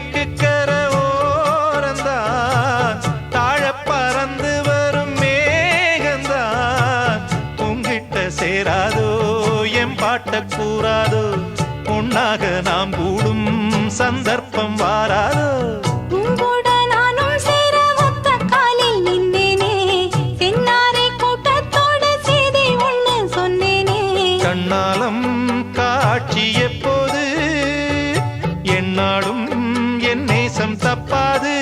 கிழக்கு கர ஓரந்தான் தாழ பறந்து வரும் மேகந்தான் உங்கிட்ட சேராதோ என் பாட்ட கூறாதோ பொன்னாக நாம் கூடும் சந்தர்ப்பம் வாராதோ கண்ணாலம் காட்சி எப்போது என்னாலும் என் நேசம் தப்பாது